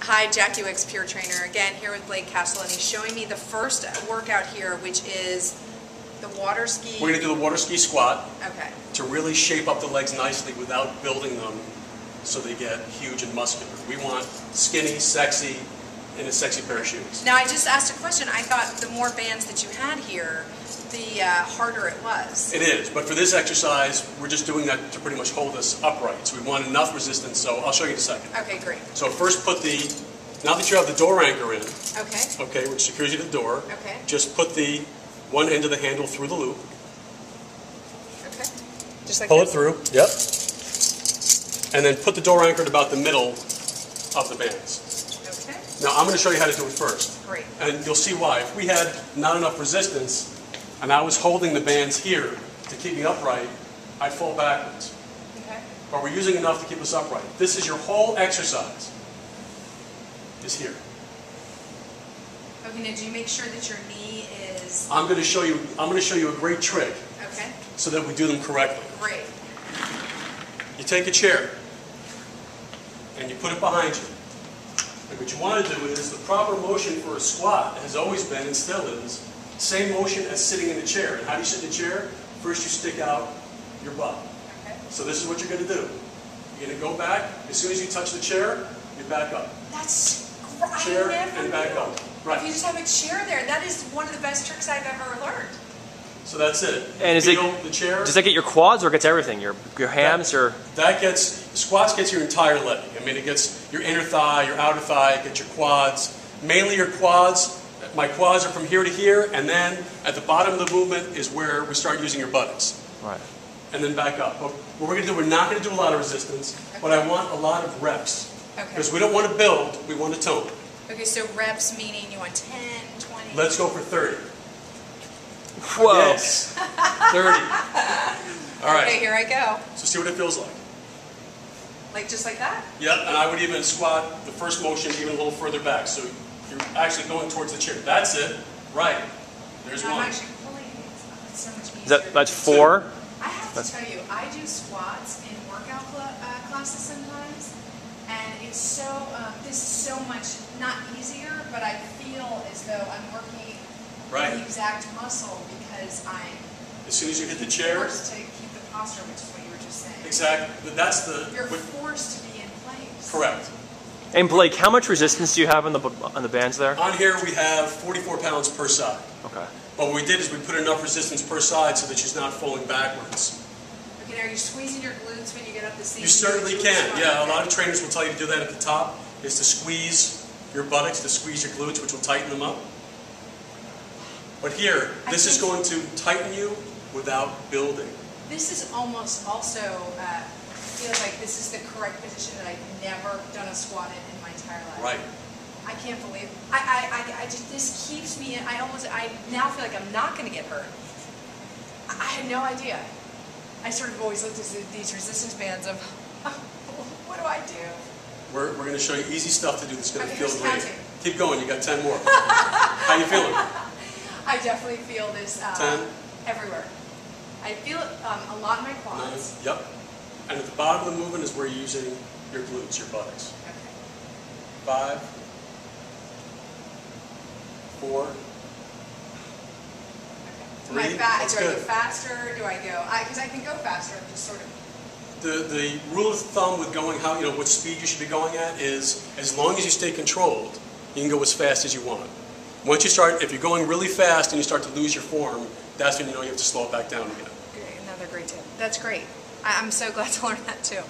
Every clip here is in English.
Hi, Jackie Wicks, PEERtrainer, again here with Blake Castle, and he's showing me the first workout here, which is the water ski. We're going to do the water ski squat. Okay. To really shape up the legs nicely without building them so they get huge and muscular. We want skinny, sexy, in a sexy pair of shoes. Now I just asked a question. I thought the more bands that you had here, the harder it was. It is, but for this exercise, we're just doing that to pretty much hold us upright. So we want enough resistance, so I'll show you in a second. Okay, great. So first put the, now that you have the door anchor in, okay, which secures you to the door, okay, just put the one end of the handle through the loop. Okay, just like Pull this. it through, yep. And then put the door anchor at about the middle of the bands. Okay. Now I'm going to show you how to do it first. Great. And you'll see why. If we had not enough resistance, and I was holding the bands here to keep me upright, I'd fall backwards. Okay. But we're using enough to keep us upright. This is your whole exercise, is here. Okay, now do you make sure that your knee is... I'm going to show you a great trick. Okay. So that we do them correctly. Great. You take a chair, and you put it behind you. And what you want to do is, the proper motion for a squat has always been, and still is, same motion as sitting in a chair. And how do you sit in a chair? First you stick out your butt. Okay. So this is what you're going to do. You're going to go back. As soon as you touch the chair, you back up. That's Chair I never and back knew. up. Right. If you just have a chair there, that is one of the best tricks I've ever learned. So that's it. And is Feel the chair. Does that get your quads or it gets everything? Your hams or? That gets, squats gets your entire leg. I mean, it gets your inner thigh, your outer thigh, it gets your quads. Mainly your quads. My quads are from here to here, and then at the bottom of the movement is where we start using your buttocks. Right. And then back up. But what we're going to do, we're not going to do a lot of resistance, but I want a lot of reps. Okay. Because we don't want to build, we want to tone. Okay, so reps meaning you want 10, 20? Let's go for 30. Whoa. Yes. 30. All right. Okay, here I go. So see what it feels like. Like just like that? Yep, and I would even squat the first motion even a little further back. So you're actually going towards the chair. That's it. Right. There's I'm one. actually pulling these. It's so much easier. That's 4? I have to tell you, I do squats in workout classes sometimes, and it's so, this is so much, not easier, but I feel as though I'm working the exact muscle because I'm as soon as you hit the chair, forced to keep the posture, which is what you were just saying. exactly. But that's the. You're forced to be in place. Correct. And Blake, how much resistance do you have on the bands there? On here we have 44 pounds per side. Okay. But what we did is we put enough resistance per side so that she's not falling backwards. Okay, now are you squeezing your glutes when you get up the seat? You certainly can. Yeah, a lot of trainers will tell you to do that at the top, is to squeeze your buttocks, to squeeze your glutes, which will tighten them up. But here, this is going to tighten you without building. This is almost also, feels like this is the correct position that I've never done a squat in my entire life. Right. I can't believe, I just, this keeps me, I now feel like I'm not going to get hurt. I had no idea. I sort of always looked at these resistance bands of, what do I do? We're going to show you easy stuff to do that's going to feel great. Counting. Keep going, you got 10 more. How you feeling? I definitely feel this 10. Everywhere. I feel it a lot in my quads. 9. Yep. And at the bottom of the movement is where you're using your glutes, your buttocks. Okay. 5. 4. Am I 3. do I go good. faster? Do I go? Because I can go faster. I'm just sort of. The rule of thumb with going what speed you should be going at is, as long as you stay controlled, you can go as fast as you want. Once you start, if you're going really fast and you start to lose your form, that's when you know you have to slow it back down again. Okay, another great tip. That's great. I'm so glad to learn that too.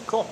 Cool.